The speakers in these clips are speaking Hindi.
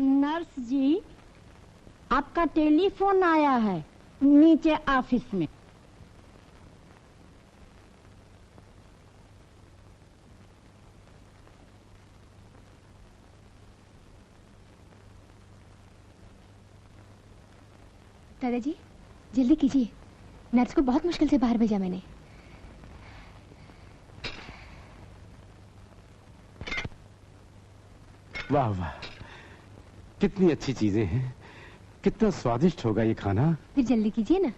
नर्स जी, आपका टेलीफोन आया है नीचे ऑफिस में। दादाजी जल्दी कीजिए, नर्स को बहुत मुश्किल से बाहर भेजा मैंने। वाह वाह, कितनी अच्छी चीजें हैं, कितना स्वादिष्ट होगा ये खाना। फिर जल्दी कीजिए ना।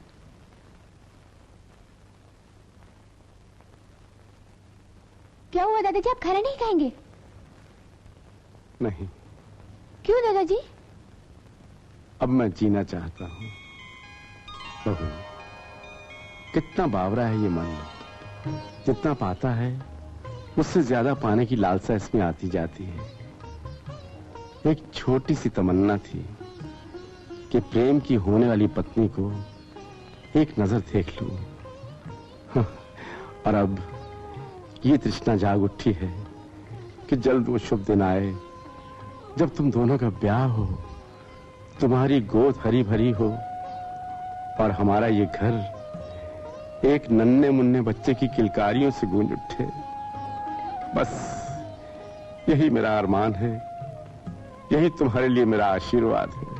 क्या हुआ दादाजी, आप खाना नहीं खाएंगे? नहीं। क्यों दादाजी? अब मैं जीना चाहता हूँ। बहू, कितना बावरा है ये मन, जितना पाता है उससे ज्यादा पाने की लालसा इसमें आती जाती है। एक छोटी सी तमन्ना थी कि प्रेम की होने वाली पत्नी को एक नजर देख लूं, और अब ये तृष्णा जाग उठी है कि जल्द वो शुभ दिन आए जब तुम दोनों का ब्याह हो, तुम्हारी गोद हरी भरी हो और हमारा ये घर एक नन्हे मुन्ने बच्चे की किलकारियों से गूंज उठे। बस यही मेरा अरमान है, यही तुम्हारे लिए मेरा आशीर्वाद है।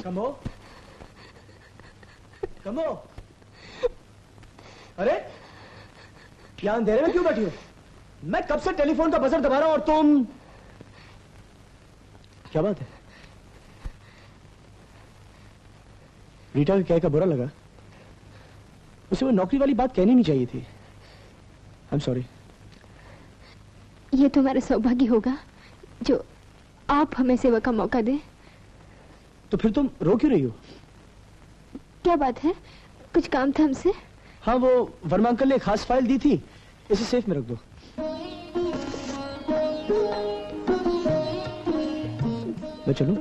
कमो, कमो, अरे यहाँ अंधेरे में क्यों बैठी हो? मैं कब से टेलीफोन का बजर दबा रहा हूं और तुम... क्या बात है? रीटा के क्या का बुरा लगा? उसे वो नौकरी वाली बात कहनी नहीं चाहिए थी। I am sorry. ये तुम्हारा सौभाग्य होगा जो आप हमें सेवा का मौका दे। तो फिर तुम रो क्यों रही हो? क्या बात है, कुछ काम था हमसे? हाँ, वो वर्मा अंकल ने एक खास फाइल दी थी, इसे सेफ में रख दो। मैं चलूं?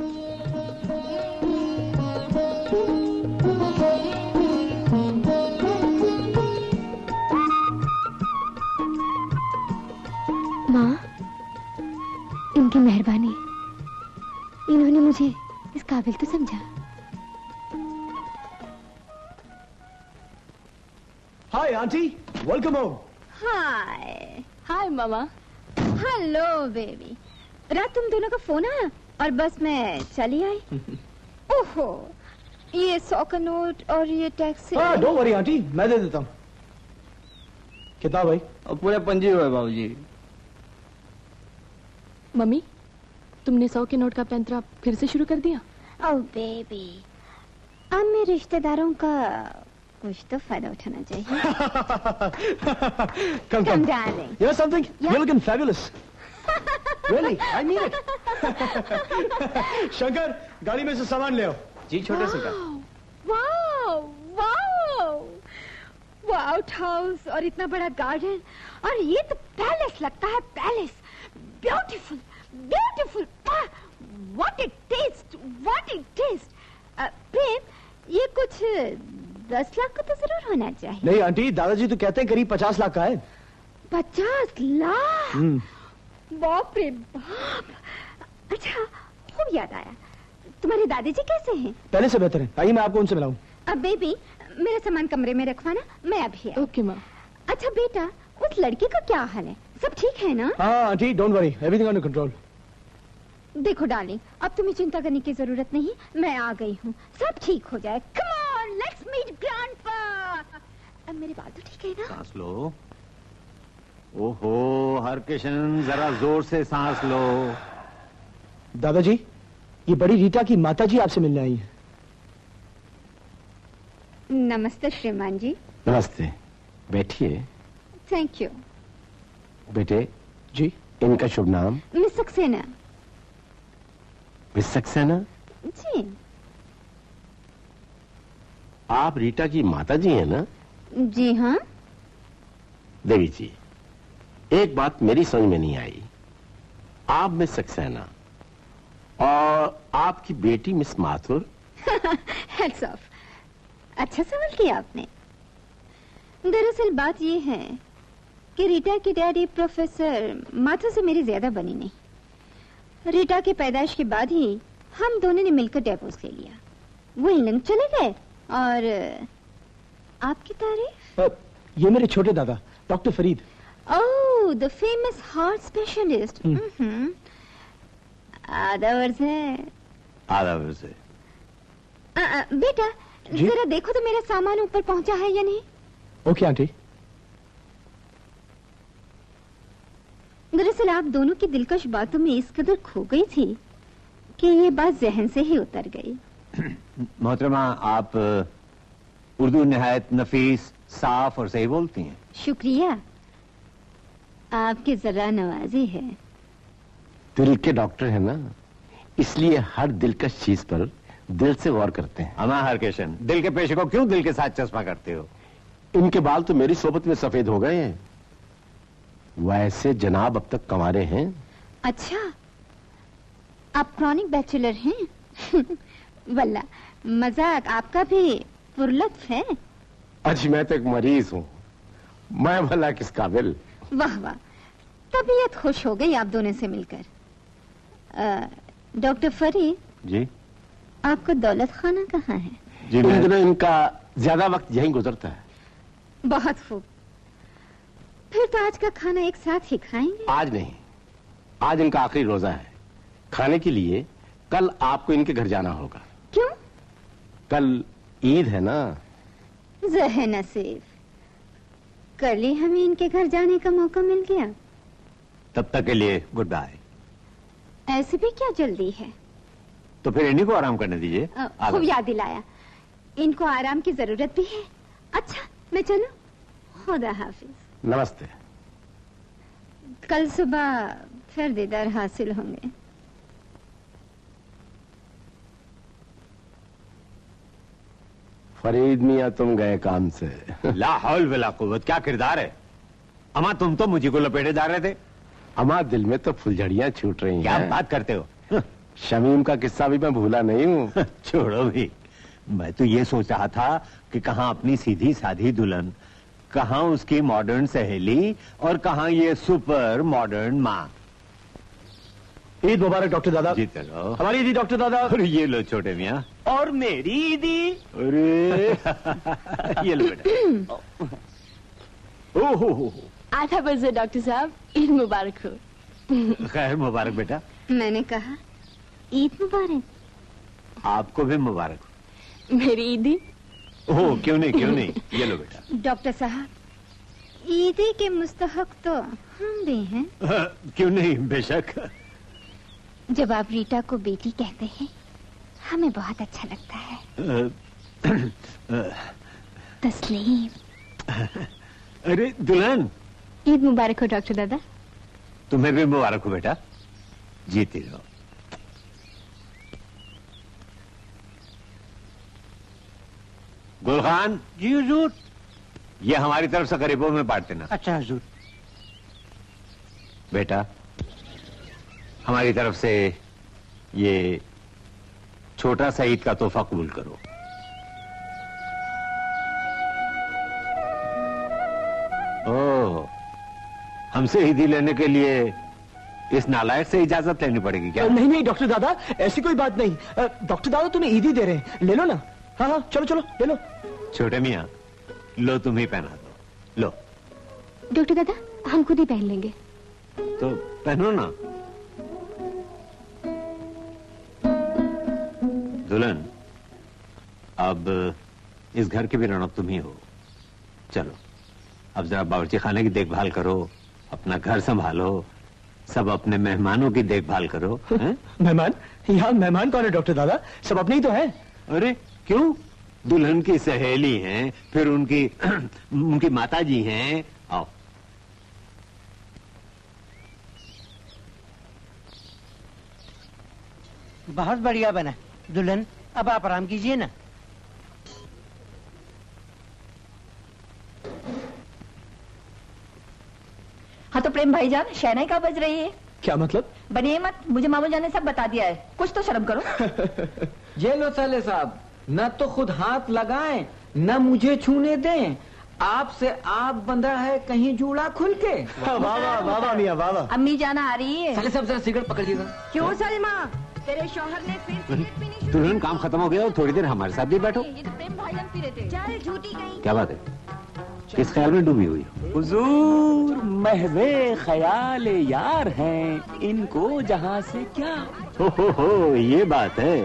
माँ, इनकी मेहरबानी, इन्होंने मुझे इस काबिल तो समझा। Hi aunty, welcome home. Hi. Hi मामा। Hello baby. रात तुम दोनों का फोन आया और बस मैं चली आई। ओहो, ये 100 का नोट और ये टैक्सी। हाँ, डोंट वरी आंटी, मैं दे देता हूँ। कितना भाई? और पूरे 50 हुए बाबूजी। मम्मी, तुमने 100 के नोट का पैंतरा फिर से शुरू कर दिया? ओह बेबी, अब मेरे रिश्तेदारों का कुछ तो फायदा उठाना चाहिए। Come darling. You know something? Yeah? You're looking fabulous. Really? I mean it. Shankar, गाड़ी में से सामान ले आओ। जी छोटे से का। वाओ, वाओ, वाओ हाउस और इतना बड़ा गार्डन, और ये तो पैलेस लगता है, palace. Beautiful, beautiful. What it taste, what it taste. Prem, ये कुछ 10 लाख का तो जरूर होना चाहिए। नहीं आंटी, दादाजी तो कहते हैं करीब 50 लाख का है। 50 लाख? बाप रे बाप। अच्छा, खूब याद आया, तुम्हारे दादाजी कैसे हैं? पहले से बेहतर है, आइए मैं आपको उनसे मिलाऊं। अब बेबी, मेरा सामान कमरे में रखवाना, मैं अभी आई। ओके माँ। अच्छा बेटा, उस लड़के का क्या हाल है? सब ठीक है ना? हाँ aunty, don't worry, everything under control. देखो डार्लिंग, अब तुम्हें चिंता करने की जरूरत नहीं, मैं आ गई हूँ, सब ठीक हो जाए। Come on, let's meet grandpa. अब मेरे बाल तो ठीक है ना? सांस लो। ओहो हरकिशन, जरा जोर से सांस लो। दादाजी, ये बड़ी रीटा की माताजी आपसे मिलने आई है। नमस्ते श्रीमान जी। नमस्ते, बैठिए। Thank you. बेटे जी, इनका शुभ नाम? मिस सक्सेना। मिस सक्सेना जी। आप रीटा की माताजी हैं ना? जी हाँ। देवी जी, एक बात मेरी समझ में नहीं आई। आप मिस सक्सेना और आपकी बेटी मिस माथुर। Heads of. अच्छा सवाल किया आपने। दरअसल बात ये है कि रीटा की डैडी प्रोफेसर माथुर से मेरी ज्यादा बनी नहीं। रीटा के पैदाइश के बाद ही हम दोनों ने मिलकर डिवोर्स ले लिया। वो इंग्लैंड चले गए। और आपकी तारीफ? ये मेरे छोटे दादा doctor Farid. Oh, the famous heart specialist. आधा वर्ष है। आधा वर्ष है। बेटा जरा देखो तो मेरा सामान ऊपर पहुंचा है या नहीं। Okay aunty. दरअसल आप दोनों की दिलकश बातों में इस कदर खो गई थी कि ये बात जहन से ही उतर गई। मोहतरमा, आप उर्दू निहायत नफीस, साफ और सही बोलती हैं। शुक्रिया, आपकी जरा नवाजी है। दिल के डॉक्टर है ना, इसलिए हर दिलकश चीज पर दिल से गौर करते हैं। अमा हरकिशन, दिल के पेशे को क्यों दिल के साथ चश्मा करते हो? इनके बाल तो मेरी सोबत में सफेद हो गए हैं। वैसे जनाब अब तक कंवारे हैं। अच्छा, आप क्रॉनिक बैचलर हैं? वल्ला मजाक आपका भी पुरलत्फ है। अजी मैं तो एक मरीज हूँ, मैं भला किस काबिल। वाह वाह, तबीयत खुश हो गई आप दोनों से मिलकर। डॉक्टर फरीद जी, आपका दौलत खाना कहाँ है? जी इन दिनों इनका ज्यादा वक्त यहीं गुजरता है। बहुत खूब, फिर तो आज का खाना एक साथ ही खाएंगे। आज नहीं, आज इनका आखिरी रोजा है। खाने के लिए कल आपको इनके घर जाना होगा। क्यों? कल ईद है ना। ज़हे नसीब, कल ही हमें इनके घर जाने का मौका मिल गया। तब तक के लिए गुड बाय। ऐसे भी क्या जल्दी है? तो फिर इन्हीं को आराम करने दीजिए। खूब याद दिलाया, इनको आराम की जरूरत भी है। अच्छा मैं चलूं? खुदा हाफिज। नमस्ते। कल सुबह फिर दीदार हासिल होंगे। फरीद मियाँ तुम गए काम से। ला हौल वला कुव्वत, क्या किरदार है। अमा तुम तो मुझे को लपेटे जा रहे थे। अमा दिल में तो फुलझड़ियां छूट रही हैं। क्या बात करते हो? शमीम का किस्सा भी मैं भूला नहीं हूँ। छोड़ो भी, मैं तो ये सोच रहा था कि कहाँ अपनी सीधी साधी दुल्हन, कहाँ उसकी मॉडर्न सहेली और कहाँ ये सुपर मॉडर्न माँ। ईद मुबारक डॉक्टर दादा। जीते रहो। हमारी ईदी डॉक्टर दादा। और ये लो छोटे मियाँ। और मेरी ईदी। अरे ये लो बेटा। ओहो, आधा बजे डॉक्टर साहब, ईद मुबारक हो। खैर मुबारक बेटा। मैंने कहा ईद मुबारक। आपको भी मुबारक हो। मेरी ईदी। ओह क्यों नहीं, क्यों नहीं। ये लो बेटा। डॉक्टर साहब, ईदी के मुस्तहक तो हम भी हैं। क्यों नहीं, बेशक। जब आप रीटा को बेटी कहते हैं हमें बहुत अच्छा लगता है। तस्लीम। अरे दुल्हन, ईद मुबारक हो डॉक्टर दादा। तुम्हें भी मुबारक हो बेटा। जीती रहो। गुलखान जी हुजूर, ये हमारी तरफ से गरीबों में बांट देना। अच्छा हुजूर। बेटा हमारी तरफ से ये छोटा सा ईद का तोहफा कबूल करो। ओह, हमसे ईदी लेने के लिए इस नालायक से इजाजत लेनी पड़ेगी क्या? नहीं नहीं डॉक्टर दादा, ऐसी कोई बात नहीं। डॉक्टर दादा तुम्हें ईदी दे रहे हैं, ले लो ना। हाँ हाँ चलो चलो ले लो। छोटे मियाँ, लो तुम ही पहना दो। लो। डॉक्टर दादा हम खुद ही पहन लेंगे। तो पहनो ना। दुल्हन, अब इस घर की भी रौनक तुम ही हो। चलो अब जरा बावर्ची खाने की देखभाल करो, अपना घर संभालो, सब अपने मेहमानों की देखभाल करो। मेहमान? यहाँ मेहमान कौन है डॉक्टर दादा? सब अपने ही तो हैं। अरे क्यों? दुल्हन की सहेली हैं, फिर उनकी उनकी माता जी हैं। आओ। बहुत बढ़िया बना दुल्हन, अब आप आराम कीजिए ना। हाँ तो प्रेम भाईजान, शहनाई कहाँ बज रही है? क्या मतलब? बनिए मत, मुझे मामू जान ने सब बता दिया है, कुछ तो शर्म करो। ये लो साले साहब, न तो खुद हाथ लगाएं न मुझे छूने दें। आपसे आप बंधा है कहीं जूड़ा खुल के। वाह वाह मियाँ वाह। अम्मी जाना आ रही है। साले सब जरा सिगरेट पकड़िएगा। क्यों सलमा, तेरे शौहर ने फिर सिगरेट पीनी शुरू दुल्हन काम खत्म हो गया और थोड़ी देर हमारे साथ भी बैठो। की? ये तो प्रेम भाईजान पी रहे थे। चल झूठी गई। क्या बात है, किस ख्याल में डूबी हुई हो? हुजूर महवे ख्याल यार हैं, इनको जहां से क्या। हो ये बात है।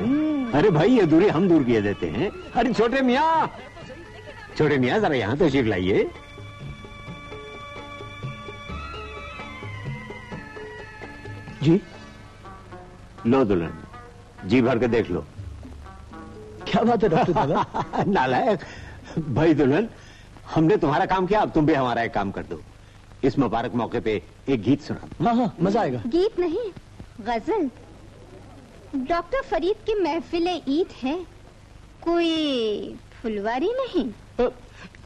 अरे भाई ये दूरी हम दूर किए देते हैं। अरे छोटे मियाँ जरा यहाँ तशरीफ लाइए। जी लो दुल्हन, जी भर के देख लो। क्या बात है डॉक्टर दादा। नालायक। भाई दुल्हन, हमने तुम्हारा काम किया, अब तुम भी हमारा एक काम कर दो। इस मुबारक मौके पे एक गीत सुना दो। हाँ हाँ मजा आएगा। गीत नहीं, गजल। डॉक्टर फरीद की महफिल ईद है, कोई फुलवारी नहीं।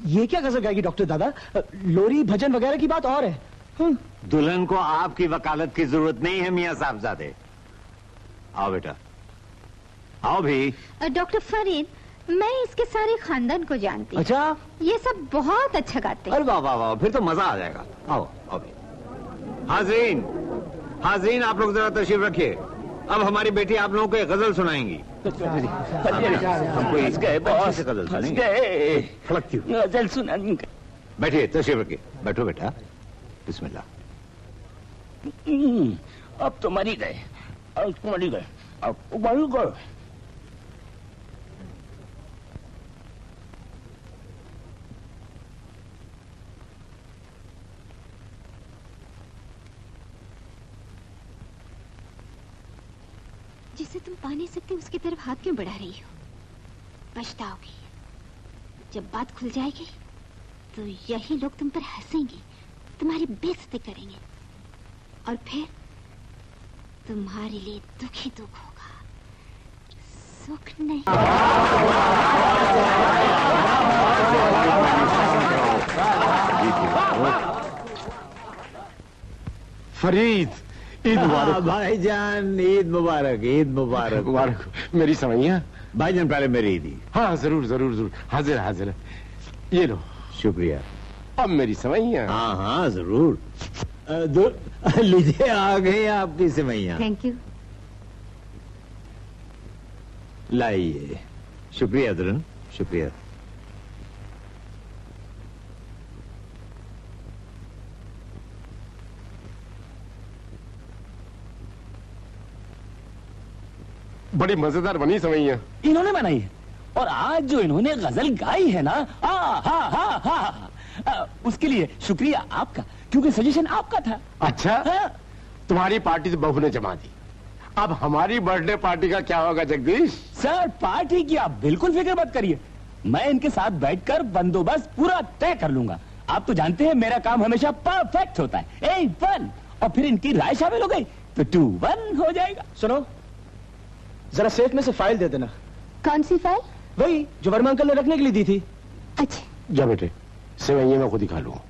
ये क्या गजल गाएगी डॉक्टर दादा, लोरी भजन वगैरह की बात और है। दुल्हन को आपकी वकालत की जरूरत नहीं है मियाँ साहबजादे। आओ बेटा, आओ भी। डॉक्टर फरीद, मैं इसके सारे खानदान को जानती हूँ। अच्छा, ये सब बहुत अच्छा गाते हैं। अरे वाह वाह वाह, फिर तो मजा आ जाएगा। आओ आओ भी। हाज़रीन आप लोग जरा तशरीफ रखिए। अब हमारी बेटी आप लोगों को एक गजल सुनाएंगी। हमको इसके बहुत से गजल सुनाएंगे। फड़कती हूँ। गजल सुनाएंगे। बैठिए, तशरीफ रखिए। बैठो बेटा, बिस्मिल्लाह। अब तो मरी गए, अब तो मरी गए, अब तो मरी गए। जिसे तुम पा नहीं सकते उसकी तरफ हाथ क्यों बढ़ा रही हो? पछताओगी। जब बात खुल जाएगी तो यही लोग तुम पर हंसेंगे, तुम्हारी बेइज्जती करेंगे, और फिर तुम्हारे लिए दुख ही दुख होगा, सुख नहीं। फरीद, ईद मुबारक। भाईजान ईद मुबारक, ईद मुबारक। मुबारक। मेरी सवैया भाईजान पहले मेरी ईद। हाँ जरूर जरूर जरूर, हाजिर हाजिर। ये लो। शुक्रिया। अब मेरी सवैया। हाँ हाँ जरूर। लीजिए, आ गई आपकी सेवैयाँ। Thank you. लाइए। शुक्रिया दुल्हन, शुक्रिया। बड़ी मजेदार बनी सवैया। इन्होंने बनाई है, और आज जो इन्होंने गजल गाई है ना, उसके लिए शुक्रिया आपका, क्योंकि सजेशन आपका था। अच्छा, तुम्हारी पार्टी तो बहू ने जमा दी, अब हमारी बर्थडे पार्टी का क्या होगा जगदीश? सर, पार्टी की आप बिल्कुल फिक्र मत करिए, मैं इनके साथ बैठकर बंदोबस्त पूरा तय कर लूंगा। आप तो जानते हैं मेरा काम हमेशा परफेक्ट होता है, A1, और फिर इनकी राय शामिल हो गई तो 2-1 हो जाएगा। सुनो, जरा सेफ में से फाइल दे देना। कौन सी फाइल? वही जो वर्मा अंकल ने रखने के लिए दी थी। अच्छा। जा बेटे, सेवैया मैं खुद ही खा लूंगा।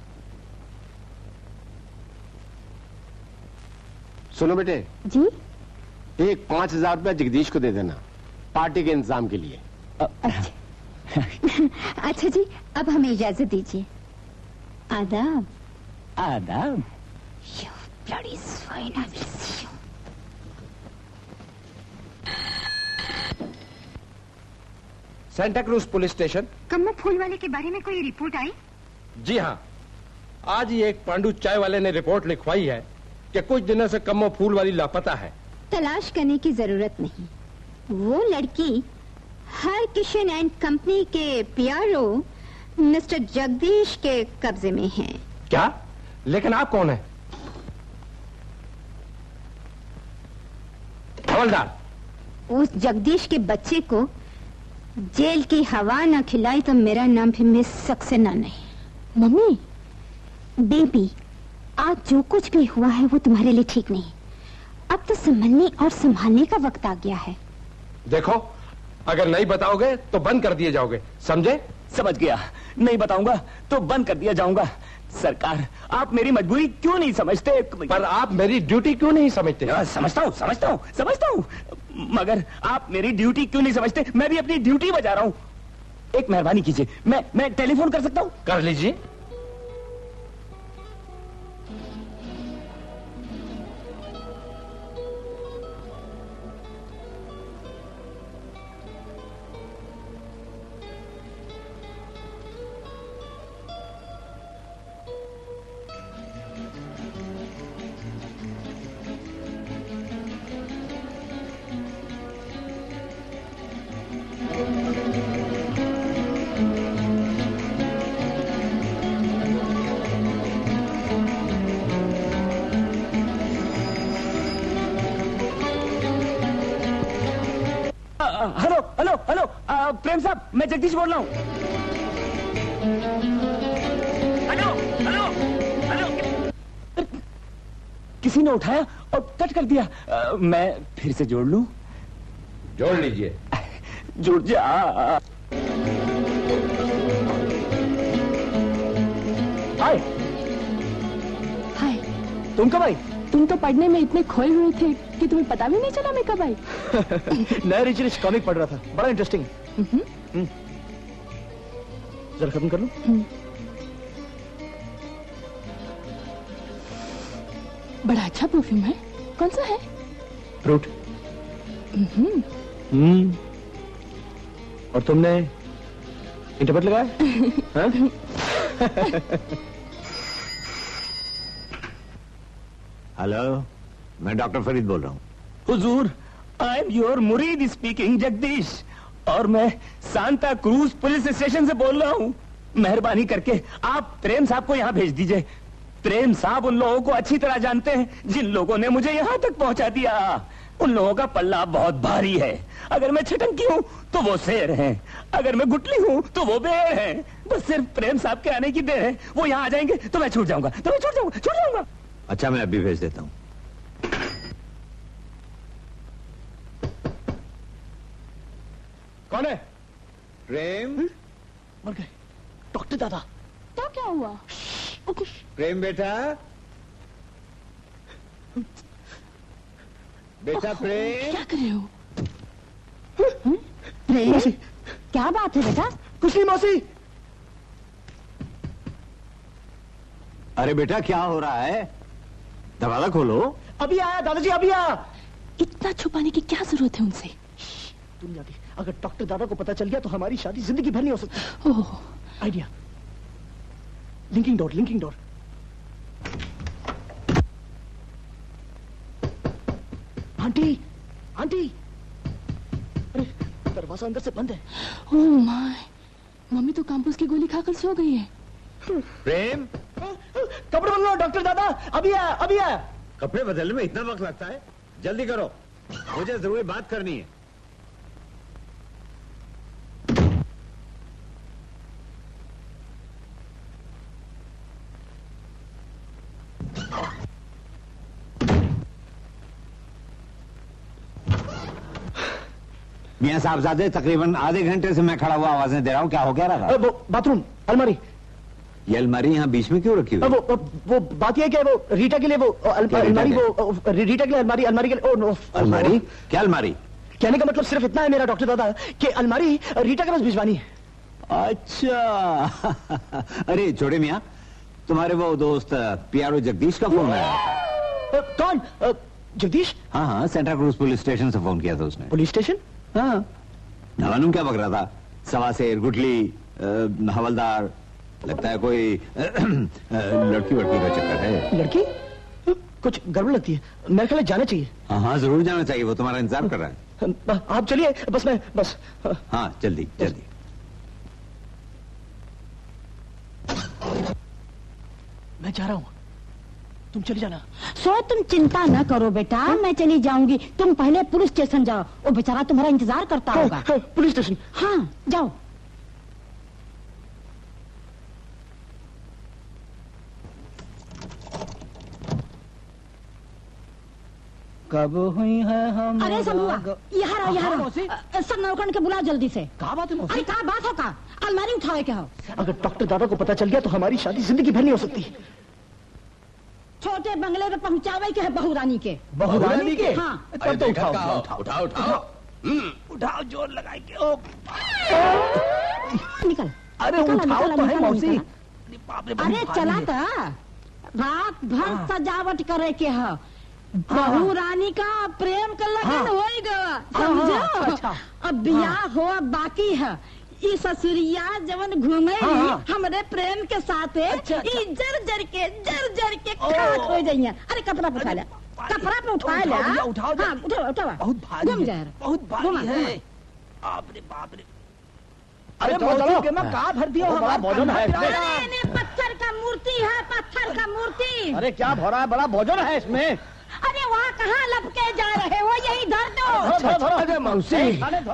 सुनो बेटे जी। एक 5,000 रुपया जगदीश को दे देना पार्टी के इंतजाम के लिए। अच्छा। अच्छा जी, अब हमें इजाजत दीजिए। आदाब। आदाब। You bloody swine, I will see you. Santa Cruz police station. Kammo फूल वाले के बारे में कोई रिपोर्ट आई? जी हाँ, आज ही एक पांडु चाय वाले ने रिपोर्ट लिखवाई है कि कुछ दिनों से कम्मो फूल वाली लापता है। तलाश करने की जरूरत नहीं, वो लड़की हर किशन एंड कंपनी के पीआरओ मिस्टर जगदीश के कब्जे में है। क्या? लेकिन आप कौन है? हवलदार। उस जगदीश के बच्चे को जेल की हवा न खिलाई तो मेरा नाम भी मिस सक्सेना नहीं। मम्मी, बेबी, आज जो कुछ भी हुआ है वो तुम्हारे लिए ठीक नहीं। अब तो संभलने और संभालने का वक्त आ गया है। देखो, अगर नहीं बताओगे तो बंद कर दिए जाओगे, समझे? समझ गया, नहीं बताऊंगा तो बंद कर दिया जाऊंगा। सरकार, आप मेरी मजबूरी क्यों नहीं समझते? पर आप मेरी ड्यूटी क्यों नहीं समझते? समझता हूँ, मगर आप मेरी ड्यूटी क्यों नहीं समझते? मैं भी अपनी ड्यूटी बजा रहा हूँ। एक मेहरबानी कीजिए, मैं टेलीफोन कर सकता हूँ? कर लीजिए। हेलो हेलो हेलो, प्रेम साहब, मैं जगदीश बोल रहा हूँ। हेलो हेलो हेलो, किसी ने उठाया और कट कर दिया। मैं फिर से जोड़ लूं? जोड़ लीजिए। जुड़ जा। हाय। हाय। तुम कब आई? तुम तो पढ़ने में इतने खोए हुए थे कि तुम्हें पता भी नहीं चला मैं कब आई। नया रिच कॉमिक पढ़ रहा था, बड़ा इंटरेस्टिंग है। जरा खत्म कर लूं? बड़ा अच्छा परफ्यूम है, कौन सा है? फ्रूट। और तुमने इंटरनेट लगाया? हेलो, मैं डॉक्टर फरीद बोल रहा हूँ। हुजूर, आई एम योर मुरीद स्पीकिंग, जगदीश, और मैं सांता क्रूज पुलिस स्टेशन से बोल रहा हूँ। मेहरबानी करके आप प्रेम साहब को यहाँ भेज दीजिए। प्रेम साहब उन लोगों को अच्छी तरह जानते हैं जिन लोगों ने मुझे यहाँ तक पहुँचा दिया। उन लोगों का पल्ला बहुत भारी है। अगर मैं छिटंकी हूँ तो वो शेर हैं, अगर मैं गुटली हूँ तो वो बेर हैं। बस सिर्फ प्रेम साहब के आने की देर है। वो यहाँ आ जाएंगे तो मैं छूट जाऊंगा। अच्छा, मैं अभी भेज देता हूँ। कौन है? प्रेम। मर गए डॉक्टर दादा। तो क्या हुआ? प्रेम बेटा, बेटा प्रेम। क्या कर रहे हो? प्रेम, क्या बात है बेटा? कुछ नहीं मौसी। अरे बेटा, क्या हो रहा है? दरवाजा खोलो। अभी आया दादाजी, अभी आया। इतना छुपाने की क्या जरूरत है उनसे? दुनिया की, अगर डॉक्टर दादा को पता चल गया तो हमारी शादी जिंदगी भर नहीं हो सकती। ओह, आइडिया। Linking door. आंटी, अरे दरवाजा अंदर से बंद है। ओह माय, मम्मी तो कैंपस की गोली खाकर सो गई है। प्रेम, कपड़े बदल लो डॉक्टर दादा, अभी आया। कपड़े बदलने में इतना वक्त लगता है? जल्दी करो, मुझे जरूरी बात करनी है। मियां साहबजादे, तकरीबन आधे घंटे से मैं खड़ा हुआ आवाजें दे रहा हूँ। क्या हो गया रहा? वो बाथरूम, अलमारी। ये अलमारी यहाँ बीच में क्यों रखी हुई? वो बात यह है कि वो रीटा के लिए वो अलमारी, वो रीटा के लिए अलमारी के लिए। ओ नो, अलमारी? क्या अलमारी? कहने का मतलब सिर्फ इतना है मेरा डॉक्टर दादा कि अलमारी रीटा के पास भिजवानी है। अच्छा। अरे छोटे मियाँ, तुम्हारे वो दोस्त पियारो जगदीश का फोन आया। कौन? जगदीश? हाँ, सेंट्रा क्रूज पुलिस स्टेशन से फोन किया था उसने। Police station? हाँ। मालूम क्या बक रहा था? सवासेर, गुटली, हवलदार, लगता है कोई लड़की का चक्कर है। लड़की? कुछ गड़बड़ लगती है, मेरे ख्याल जाना चाहिए। हाँ, जरूर जाना चाहिए, वो तुम्हारा इंतजार कर रहा है। आप चलिए, बस। हाँ, जल्दी। मैं जा रहा हूँ, तुम चली जाना। तुम चिंता न करो बेटा, मैं चली जाऊंगी। तुम पहले पुलिस स्टेशन जाओ, वो बेचारा तुम्हारा इंतजार करता होगा। Police station? हाँ, जाओ। कब हुई है हम? अरे सब हुआ, यहाँ सब नौकरन के बुला जल्दी से। कहाँ बात है मौसी? अरे कहाँ बात होगा? अलमारी उठाओ क्या हो? अगर डॉक्टर दादा को पता चल गया तो हमारी शादी जिंदगी भर नहीं हो सकती। छोटे बंगले पे पहुंचावे के है बहुरानी के। बहुरानी के? हाँ। तब तो उठाओ। उठाओ, जोर लगाएंगे। निकल। अरे उठाओ तो है मौसी। अरे चला था, रात भर सजावट करे के है, बहू रानी का प्रेम का लगन होएगा, समझो। अच्छा। अब बियाह हो बाकी है, ई ससुरिया जवन घूमे हमारे प्रेम के साथ ई जर जर के खाक हो जाइए। अरे कपड़ा उठा ले, कपड़ा पे उठा ले। उठाओ बहुत भारी है, बहुत भारी है। बाप रे। अरे मौसी में कहाँ भर दिया बड़ा भोजन है इसमें। पत्थर का मूर्ति है, पत्थर का मूर्ति। अरे क्या भरा है, बड़ा भोजन है इसमें। अरे वहाँ कहाँ लपके जा रहे हो, यही धर दो।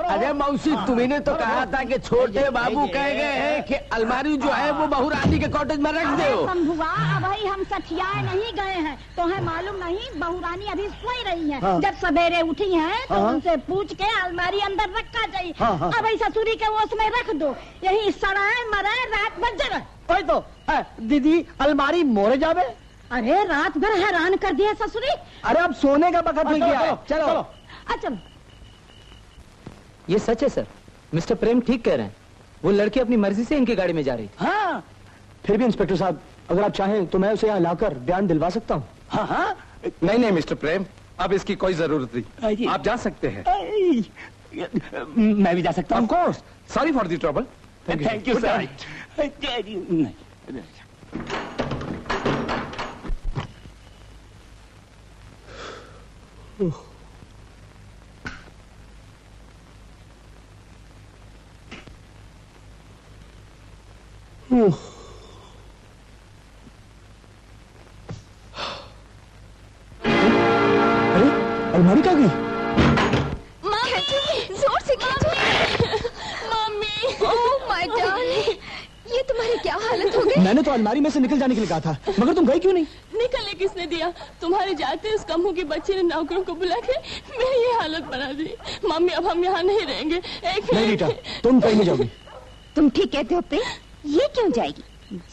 अरे मौसी तुम्ही तो कहा था कि छोटे बाबू कह गए हैं कि अलमारी जो है वो बहू रानी के कॉटेज में रख दो। शंभुआ, अभी हम सठियाए नहीं गए हैं, तो है मालूम नहीं, बहू रानी अभी सोई रही है। जब सवेरे उठी हैं तो उनसे पूछ के अलमारी अंदर रखा चाहिए। अब ऐसा ससुरी के ओस में रख दो, यही सड़ाए मराए रात भर जगह। तो दीदी अलमारी मोरे जावे। अरे रात भर हैरान कर दिया ससुरी। अरे अब सोने का वक्त हो गया। चलो अच्छा, ये सच है सर, मिस्टर प्रेम ठीक कह रहे हैं, वो लड़की अपनी मर्जी से इनकी गाड़ी में जा रही थी। हाँ, फिर भी इंस्पेक्टर साहब अगर आप चाहें तो मैं उसे यहाँ लाकर बयान दिलवा सकता हूँ। हाँ, नहीं मिस्टर प्रेम, अब इसकी कोई जरूरत नहीं, आप जा सकते हैं। मैं भी जा सकता हूँ। Of course, sorry for the trouble. Thank you sir. अरे अलमारी कहाँ गई? जोर से मम्मी, ओह माय डार्लिंग, ये तुम्हारी क्या हालत हो गई? मैंने तो अलमारी में से निकल जाने के लिए कहा था, मगर तुम गई क्यों नहीं? निकलने किसने दिया? तुम्हारे जाते उस कम्मू की बच्ची ने नौकरों को बुला के मेरी ये हालत बना दी। मम्मी अब हम यहाँ नहीं रहेंगे। नहीं रीटा, तुम कहीं नहीं जाओगी। तुम ठीक कहते हो प्रेम, ये क्यों जाएगी?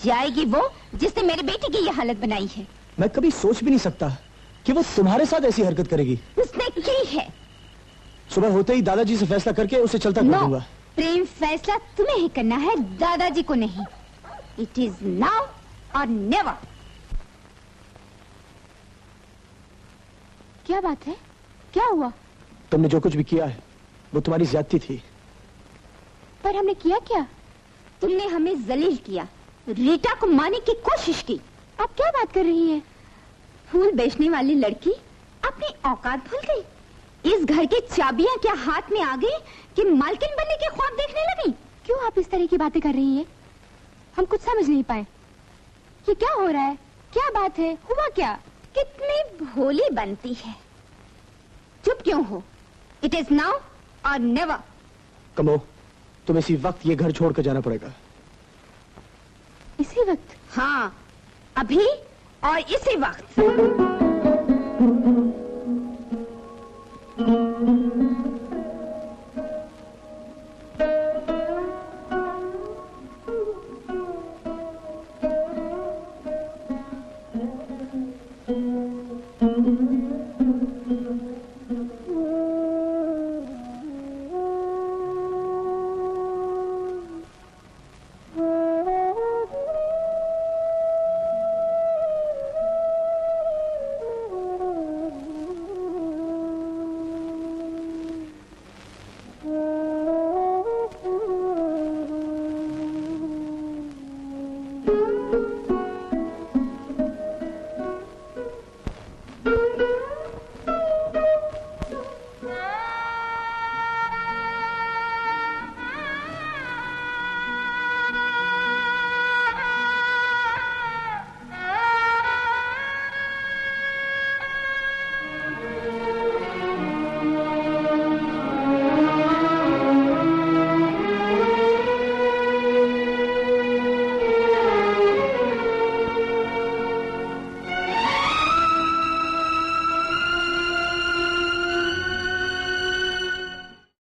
जाएगी वो जिसने मेरे बेटे की ये हालत बनाई है। मैं कभी सोच भी नहीं सकता कि वो तुम्हारे साथ ऐसी हरकत करेगी। उसने की है। सुबह होते ही दादाजी से फैसला करके उसे चलता कर दूंगा। प्रेम, फैसला तुम्हें ही करना है, दादाजी को नहीं। इट इज नाउ और नेवर। क्या बात है, क्या हुआ? तुमने जो कुछ भी किया है वो तुम्हारी ज्यादती थी। पर हमने किया क्या? तुमने हमें जलील किया, रीटा को मारने की कोशिश की। अब क्या बात कर रही है? फूल बेचने वाली लड़की अपनी औकात भूल गई। इस घर की चाबियां क्या हाथ में आ गई कि मालकिन बनने के ख्वाब देखने लगी? क्यों आप इस तरह की बातें कर रही है? हम कुछ समझ नहीं पाए। ये क्या हो रहा है? क्या बात है? हुआ क्या? कितनी भोली बनती है। चुप क्यों हो? इट इज नाउ और नेवर। कमो, तुम्हें इसी वक्त ये घर छोड़कर जाना पड़ेगा। इसी वक्त? हाँ, अभी और इसी वक्त।